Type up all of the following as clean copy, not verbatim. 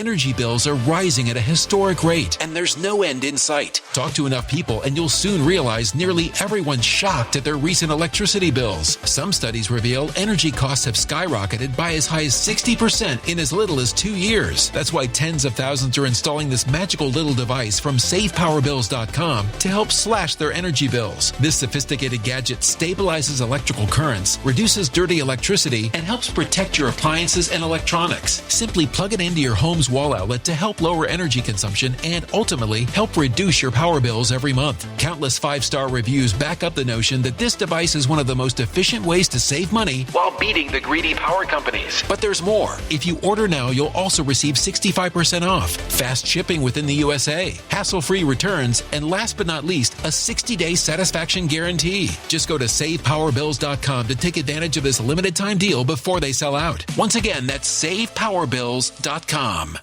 energy bills are rising at a historic rate, and there's no end in sight. Talk to enough people and you'll soon realize nearly everyone's shocked at their recent electricity bills. Some studies reveal energy costs have skyrocketed by as high as 60% in as little as 2 years. That's why tens of thousands are installing this magical little device from SavePowerBills.com to help slash their energy bills. This sophisticated gadget stabilizes electrical currents, reduces dirty electricity, and helps protect your appliances and electronics. Simply plug it into your home's wall outlet to help lower energy consumption and ultimately help reduce your power bills every month. Countless 5-star reviews back up the notion that this device is one of the most efficient ways to save money while beating the greedy power companies. But there's more. If you order now, you'll also receive 65% off, fast shipping within the USA, hassle-free returns, and last but not least, a 60-day satisfaction guarantee. Just go to SavePowerBills.com to take advantage of this limited time deal before they sell out. Once again, that's SavePowerBills.com.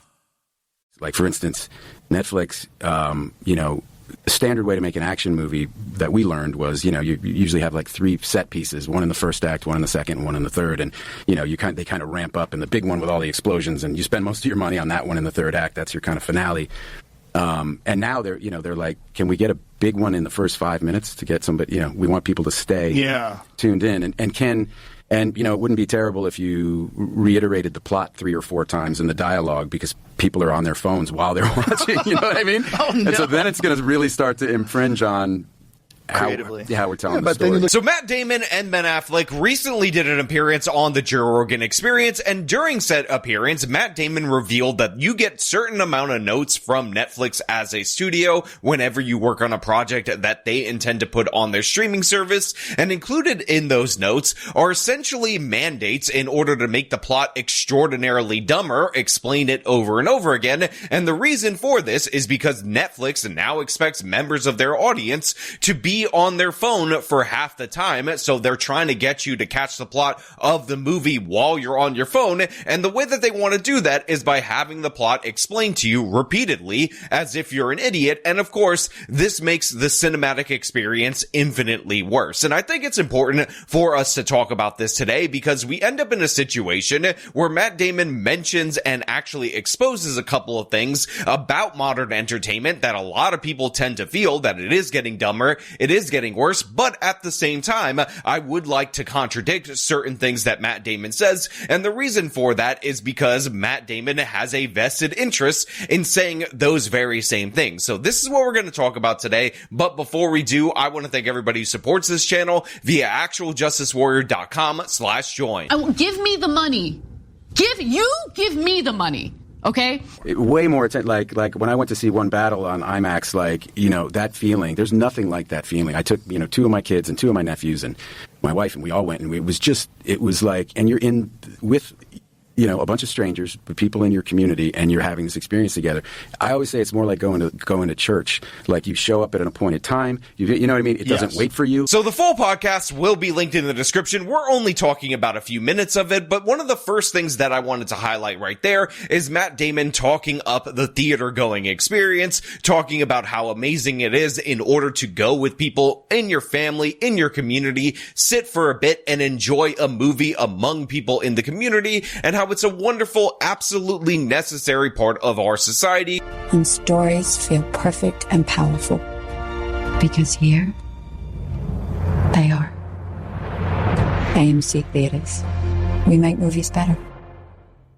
Like, for instance, Netflix, the standard way to make an action movie that we learned was, you usually have like 3 set pieces, one in the first act, one in the second, and one in the third. And, they kind of ramp up in the big one with all the explosions, and you spend most of your money on that one in the third act. That's your kind of finale. And now they're like, can we get a big one in the first 5 minutes to get somebody, we want people to stay tuned in. And it wouldn't be terrible if you reiterated the plot 3 or 4 times in the dialogue because people are on their phones while they're watching, you know what I mean? Oh, no. And so then it's going to really start to infringe on creatively. How we're telling the story. So Matt Damon and Ben Affleck recently did an appearance on the Joe Rogan Experience, and during said appearance, Matt Damon revealed that you get certain amount of notes from Netflix as a studio whenever you work on a project that they intend to put on their streaming service, and included in those notes are essentially mandates in order to make the plot extraordinarily dumber, explain it over and over again, and the reason for this is because Netflix now expects members of their audience to be on their phone for half the time, so they're trying to get you to catch the plot of the movie while you're on your phone, and the way that they want to do that is by having the plot explained to you repeatedly as if you're an idiot, and of course, this makes the cinematic experience infinitely worse. And I think it's important for us to talk about this today because we end up in a situation where Matt Damon mentions and actually exposes a couple of things about modern entertainment that a lot of people tend to feel that it is getting dumber, it is getting worse, but at the same time, I would like to contradict certain things that Matt Damon says, and the reason for that is because Matt Damon has a vested interest in saying those very same things. So this is what we're going to talk about today, but before we do, I want to thank everybody who supports this channel via actualjusticewarrior.com/join. Give me the money. Give me the money. Okay. Way more like when I went to see One Battle on IMAX, that feeling, there's nothing like that feeling. I took, 2 of my kids and 2 of my nephews and my wife, and we all went, and it was like, and you're in with, a bunch of strangers, people in your community, and you're having this experience together. I always say it's more like going to church. Like, you show up at an appointed time. You know what I mean? It doesn't wait for you. So the full podcast will be linked in the description. We're only talking about a few minutes of it, but one of the first things that I wanted to highlight right there is Matt Damon talking up the theater-going experience, talking about how amazing it is in order to go with people in your family, in your community, sit for a bit and enjoy a movie among people in the community, and how it's a wonderful, absolutely necessary part of our society. And stories feel perfect and powerful because here they are. AMC Theaters. We make movies better.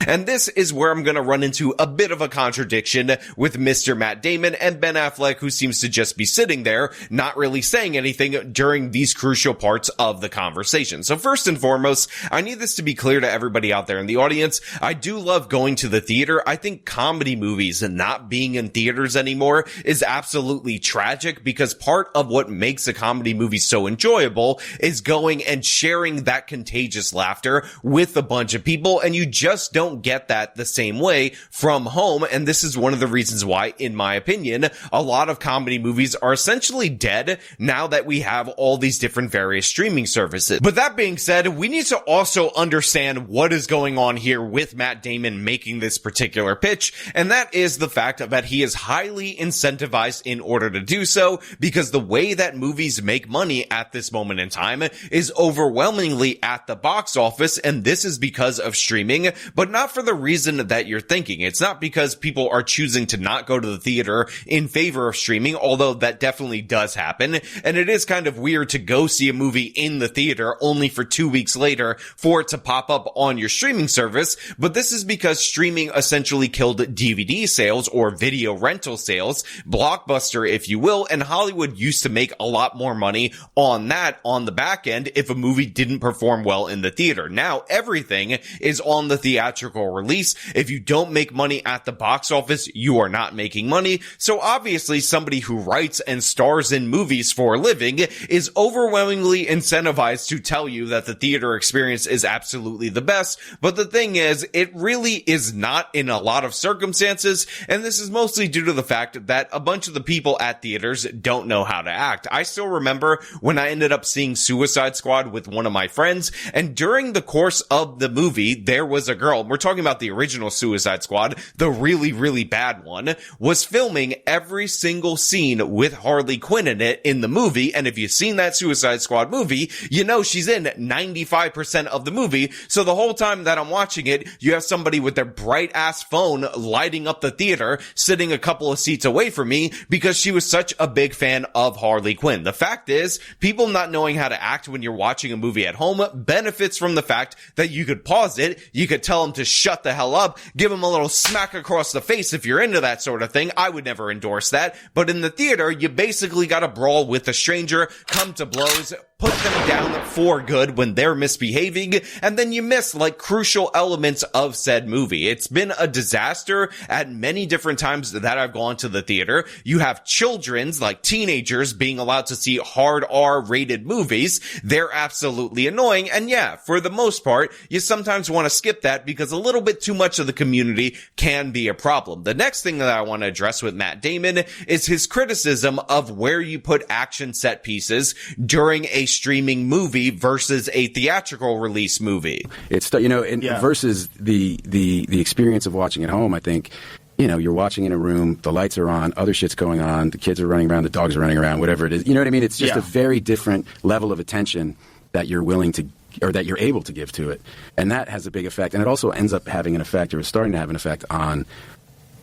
And this is where I'm going to run into a bit of a contradiction with Mr. Matt Damon and Ben Affleck, who seems to just be sitting there, not really saying anything during these crucial parts of the conversation. So first and foremost, I need this to be clear to everybody out there in the audience. I do love going to the theater. I think comedy movies and not being in theaters anymore is absolutely tragic because part of what makes a comedy movie so enjoyable is going and sharing that contagious laughter with a bunch of people, and you just don't get that the same way from home, and this is one of the reasons why, in my opinion, a lot of comedy movies are essentially dead now that we have all these different various streaming services. But that being said, we need to also understand what is going on here with Matt Damon making this particular pitch, and that is the fact that he is highly incentivized in order to do so, because the way that movies make money at this moment in time is overwhelmingly at the box office, and this is because of streaming, but not not for the reason that you're thinking. It's not because people are choosing to not go to the theater in favor of streaming, although that definitely does happen. And it is kind of weird to go see a movie in the theater only for 2 weeks later for it to pop up on your streaming service. But this is because streaming essentially killed DVD sales or video rental sales, Blockbuster, if you will, and Hollywood used to make a lot more money on that on the back end if a movie didn't perform well in the theater. Now everything is on the theatrical release. If you don't make money at the box office, you are not making money. So obviously somebody who writes and stars in movies for a living is overwhelmingly incentivized to tell you that the theater experience is absolutely the best. But the thing is, it really is not in a lot of circumstances, and this is mostly due to the fact that a bunch of the people at theaters don't know how to act. I still remember when I ended up seeing Suicide Squad with one of my friends, and during the course of the movie, there was a girl, we're talking about the original Suicide Squad, the really, really bad one, was filming every single scene with Harley Quinn in it in the movie, and if you've seen that Suicide Squad movie, you know she's in 95% of the movie, so the whole time that I'm watching it, you have somebody with their bright-ass phone lighting up the theater, sitting a couple of seats away from me, because she was such a big fan of Harley Quinn. The fact is, people not knowing how to act when you're watching a movie at home benefits from the fact that you could pause it, you could tell them to shut the hell up, give them a little smack across the face if you're into that sort of thing. I would never endorse that, but in the theater, you basically gotta brawl with a stranger, come to blows, put them down for good when they're misbehaving, and then you miss like crucial elements of said movie. It's been a disaster at many different times that I've gone to the theater. You have children's, like teenagers, being allowed to see hard R-rated movies. They're absolutely annoying, and yeah, for the most part, you sometimes want to skip that because a little bit too much of the community can be a problem. The next thing that I want to address with Matt Damon is his criticism of where you put action set pieces during a streaming movie versus a theatrical release movie. It's, versus the experience of watching at home. I think, you're watching in a room, the lights are on, other shit's going on, the kids are running around, the dogs are running around, whatever it is. You know what I mean? It's just a very different level of attention that you're willing to, or that you're able to give to it. And that has a big effect. And it also ends up having an effect, or is starting to have an effect on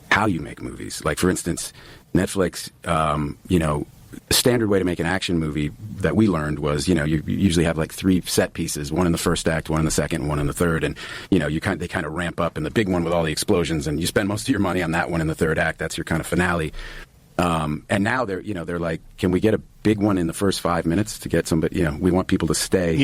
how you make movies. Like, for instance, Netflix, the standard way to make an action movie that we learned was, you usually have like 3 set pieces, one in the first act, one in the second, and one in the third. And, they kind of ramp up, and the big one with all the explosions, and you spend most of your money on that one in the third act. That's your kind of finale. And now they're like, can we get a big one in the first 5 minutes to get somebody, we want people to stay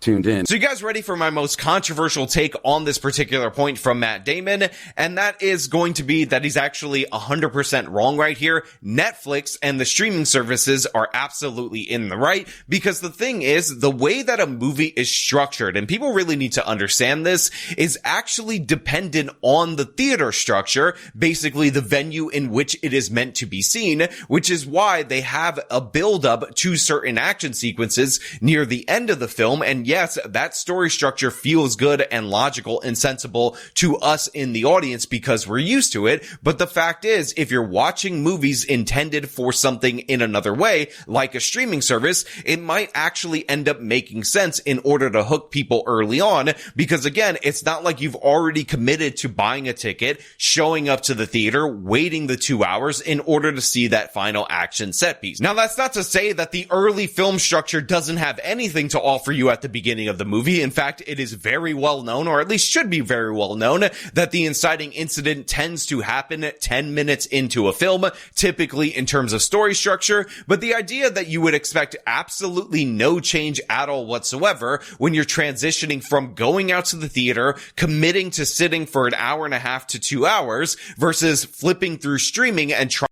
tuned in. So you guys ready for my most controversial take on this particular point from Matt Damon? And that is going to be that he's actually 100% wrong right here. Netflix and the streaming services are absolutely in the right, because the thing is, the way that a movie is structured, and people really need to understand this, is actually dependent on the theater structure, basically the venue in which it is meant to be seen, which is why they have a build up to certain action sequences near the end of the film. And yes, that story structure feels good and logical and sensible to us in the audience because we're used to it. But the fact is, if you're watching movies intended for something in another way, like a streaming service, it might actually end up making sense in order to hook people early on. Because again, it's not like you've already committed to buying a ticket, showing up to the theater, waiting the 2 hours in order to see that final action set piece. Now, that's not to say that the early film structure doesn't have anything to offer you at the beginning of the movie. In fact, it is very well known, or at least should be very well known, that the inciting incident tends to happen 10 minutes into a film, typically in terms of story structure. But the idea that you would expect absolutely no change at all whatsoever when you're transitioning from going out to the theater, committing to sitting for an hour and a half to 2 hours, versus flipping through streaming and trying.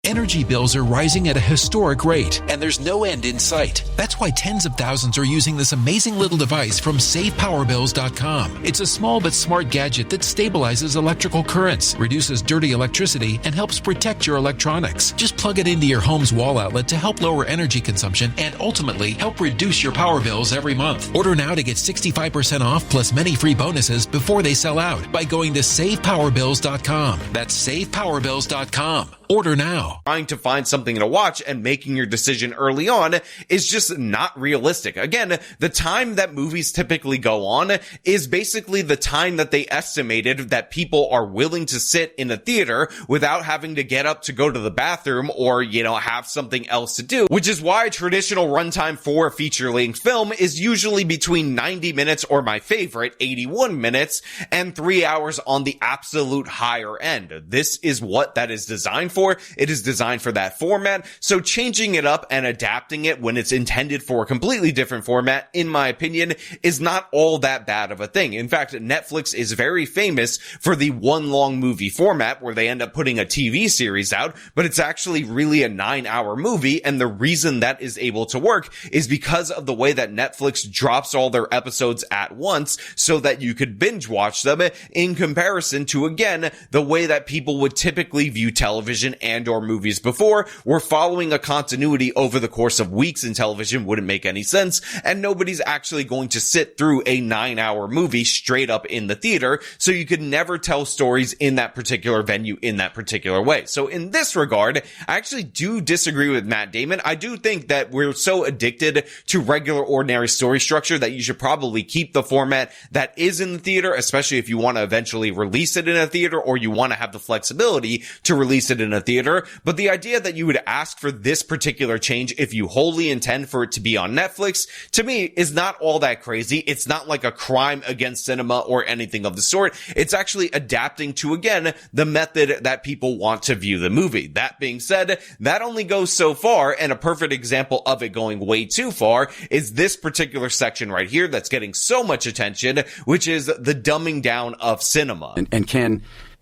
Energy bills are rising at a historic rate, and there's no end in sight. That's why tens of thousands are using this amazing little device from SavePowerBills.com. It's a small but smart gadget that stabilizes electrical currents, reduces dirty electricity, and helps protect your electronics. Just plug it into your home's wall outlet to help lower energy consumption and ultimately help reduce your power bills every month. Order now to get 65% off plus many free bonuses before they sell out by going to SavePowerBills.com. That's SavePowerBills.com. Order now. Trying to find something to watch and making your decision early on is just not realistic. Again, the time that movies typically go on is basically the time that they estimated that people are willing to sit in a theater without having to get up to go to the bathroom or, have something else to do, which is why traditional runtime for a feature-length film is usually between 90 minutes or my favorite, 81 minutes, and 3 hours on the absolute higher end. This is what that is designed for. It is designed for that format, so changing it up and adapting it when it's intended for a completely different format, in my opinion, is not all that bad of a thing. In fact, Netflix is very famous for the one long movie format where they end up putting a TV series out, but it's actually really a 9-hour movie, and the reason that is able to work is because of the way that Netflix drops all their episodes at once so that you could binge watch them, in comparison to, again, the way that people would typically view television and or movies before, where following a continuity over the course of weeks in television wouldn't make any sense, and nobody's actually going to sit through a 9-hour movie straight up in the theater, so you could never tell stories in that particular venue in that particular way. So in this regard, I actually do disagree with Matt Damon. I do think that we're so addicted to regular ordinary story structure that you should probably keep the format that is in the theater, especially if you want to eventually release it in a theater or you want to have the flexibility to release it in a theater. But the idea that you would ask for this particular change if you wholly intend for it to be on Netflix, to me, is not all that crazy. It's not like a crime against cinema or anything of the sort. It's actually adapting to, again, the method that people want to view the movie. That being said, that only goes so far, and a perfect example of it going way too far is this particular section right here that's getting so much attention, which is the dumbing down of cinema.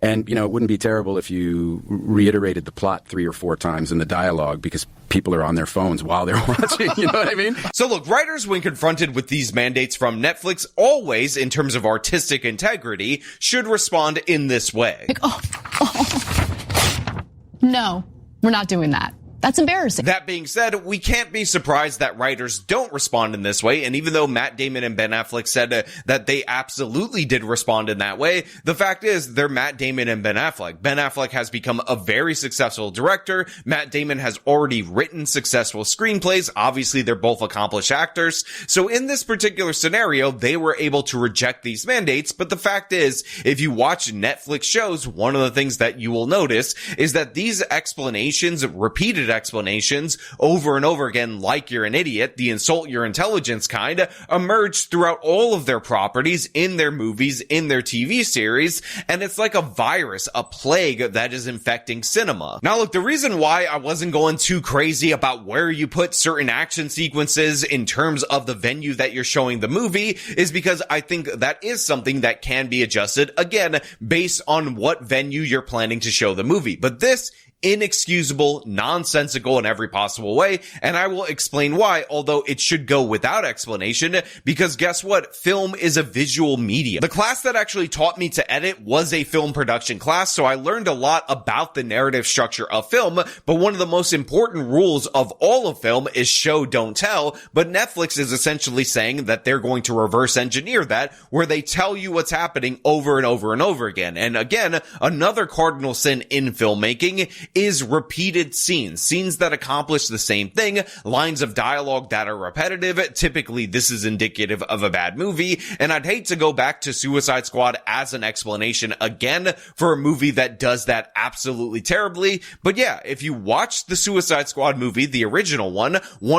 And it wouldn't be terrible if you reiterated the plot 3 or 4 times in the dialogue, because people are on their phones while they're watching, you know what I mean? So look, writers, when confronted with these mandates from Netflix, always, in terms of artistic integrity, should respond in this way. No, we're not doing that. That's embarrassing. That being said, we can't be surprised that writers don't respond in this way, and even though Matt Damon and Ben Affleck said that they absolutely did respond in that way, the fact is they're Matt Damon and Ben Affleck. Ben Affleck has become a very successful director. Matt Damon has already written successful screenplays. Obviously, they're both accomplished actors. So in this particular scenario, they were able to reject these mandates, but the fact is, if you watch Netflix shows, one of the things that you will notice is that these explanations, repeated explanations over and over again, like you're an idiot, the insult your intelligence kind, emerge throughout all of their properties, in their movies, in their TV series, and it's like a virus, a plague that is infecting cinema. Now look, the reason why I wasn't going too crazy about where you put certain action sequences in terms of the venue that you're showing the movie is because I think that is something that can be adjusted, again, based on what venue you're planning to show the movie. But this inexcusable, nonsensical in every possible way, and I will explain why, although it should go without explanation, because guess what? Film is a visual medium. The class that actually taught me to edit was a film production class, so I learned a lot about the narrative structure of film, but one of the most important rules of all of film is show, don't tell, but Netflix is essentially saying that they're going to reverse engineer that, where they tell you what's happening over and over and over again. And again, another cardinal sin in filmmaking is repeated scenes that accomplish the same thing, lines of dialogue that are repetitive. Typically, this is indicative of a bad movie, and I'd hate to go back to Suicide Squad as an explanation again for a movie that does that absolutely terribly. But yeah, if you watch the Suicide Squad movie, the original one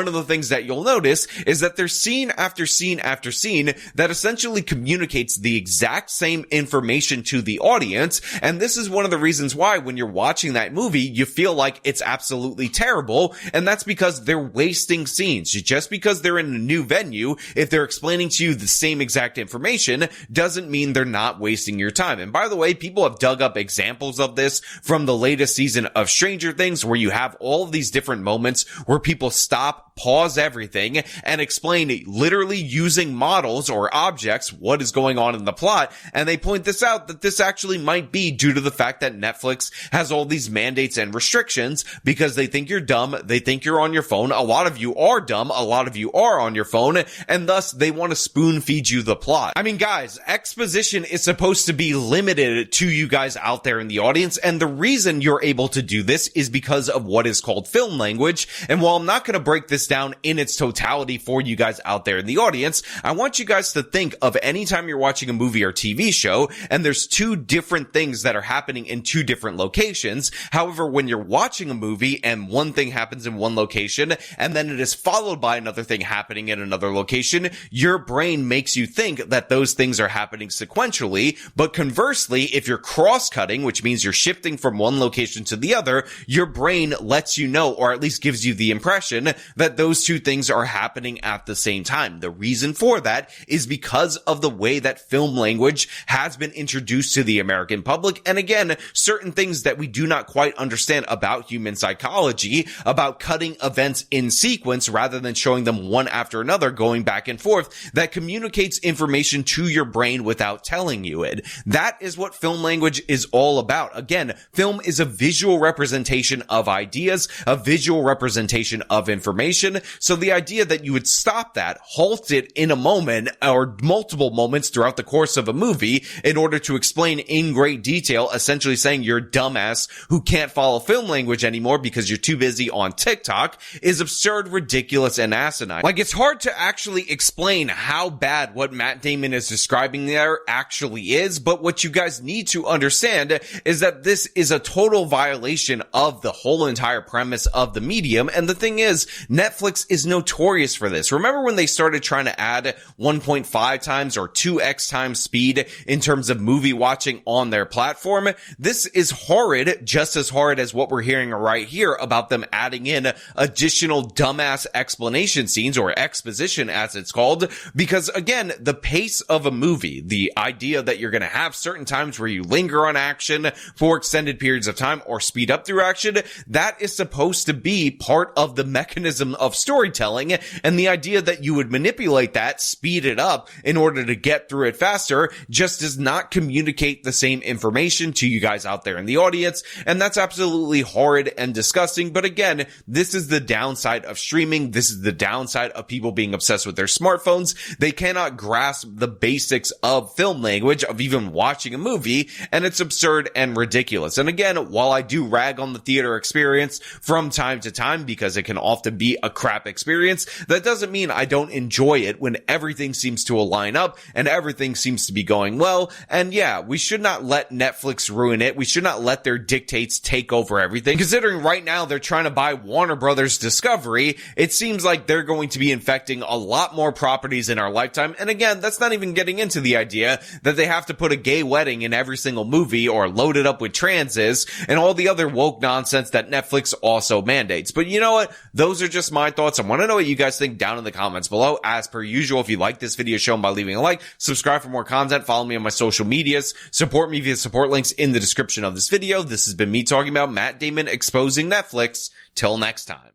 of the things that you'll notice is that there's scene after scene after scene that essentially communicates the exact same information to the audience, and this is one of the reasons why when you're watching that movie, you feel like it's absolutely terrible, and that's because they're wasting scenes. Just because they're in a new venue, if they're explaining to you the same exact information, doesn't mean they're not wasting your time. And by the way, people have dug up examples of this from the latest season of Stranger Things, where you have all of these different moments where people stop, pause everything, and explain, literally using models or objects, what is going on in the plot, and they point this out that this actually might be due to the fact that Netflix has all these mandates mandates and restrictions because they think you're dumb, they think you're on your phone. A lot of you are dumb, a lot of you are on your phone, and thus they want to spoon feed you the plot. I mean, guys, exposition is supposed to be limited to you guys out there in the audience, and the reason you're able to do this is because of what is called film language. And while I'm not going to break this down in its totality for you guys out there in the audience, I want you guys to think of any time you're watching a movie or TV show and there's two different things that are happening in two different locations. However, when you're watching a movie and one thing happens in one location and then it is followed by another thing happening in another location, your brain makes you think that those things are happening sequentially. But conversely, if you're cross-cutting, which means you're shifting from one location to the other, your brain lets you know, or at least gives you the impression, that those two things are happening at the same time. The reason for that is because of the way that film language has been introduced to the American public. And again, certain things that we do not quite understand about human psychology, about cutting events in sequence rather than showing them one after another going back and forth, that communicates information to your brain without telling you it. That is what film language is all about. Again, film is a visual representation of ideas, a visual representation of information. So the idea that you would stop that, halt it in a moment or multiple moments throughout the course of a movie in order to explain in great detail, essentially saying you're a dumbass who can't follow film language anymore because you're too busy on TikTok, is absurd, ridiculous, and asinine. Like, it's hard to actually explain how bad what Matt Damon is describing there actually is, but what you guys need to understand is that this is a total violation of the whole entire premise of the medium. And the thing is, Netflix is notorious for this. Remember when they started trying to add 1.5 times or 2x times speed in terms of movie watching on their platform? This is horrid, just as horrid as what we're hearing right here about them adding in additional dumbass explanation scenes, or exposition as it's called, because again, the pace of a movie, the idea that you're going to have certain times where you linger on action for extended periods of time or speed up through action, that is supposed to be part of the mechanism of storytelling. And the idea that you would manipulate that, speed it up in order to get through it faster, just does not communicate the same information to you guys out there in the audience. And that's absolutely horrid and disgusting. But again, this is the downside of streaming. This is the downside of people being obsessed with their smartphones. They cannot grasp the basics of film language, of even watching a movie, and it's absurd and ridiculous. And again, while I do rag on the theater experience from time to time because it can often be a crap experience, that doesn't mean I don't enjoy it when everything seems to align up and everything seems to be going well. And yeah, we should not let Netflix ruin it. We should not let their dictates take over everything. Considering right now they're trying to buy Warner Brothers Discovery, it seems like they're going to be infecting a lot more properties in our lifetime. And again, that's not even getting into the idea that they have to put a gay wedding in every single movie or load it up with transes and all the other woke nonsense that Netflix also mandates. But you know what? Those are just my thoughts. I want to know what you guys think down in the comments below. As per usual, if you like this video, show them by leaving a like, subscribe for more content, follow me on my social medias, support me via support links in the description of this video. This has been me talking about Matt Damon exposing Netflix. Till next time.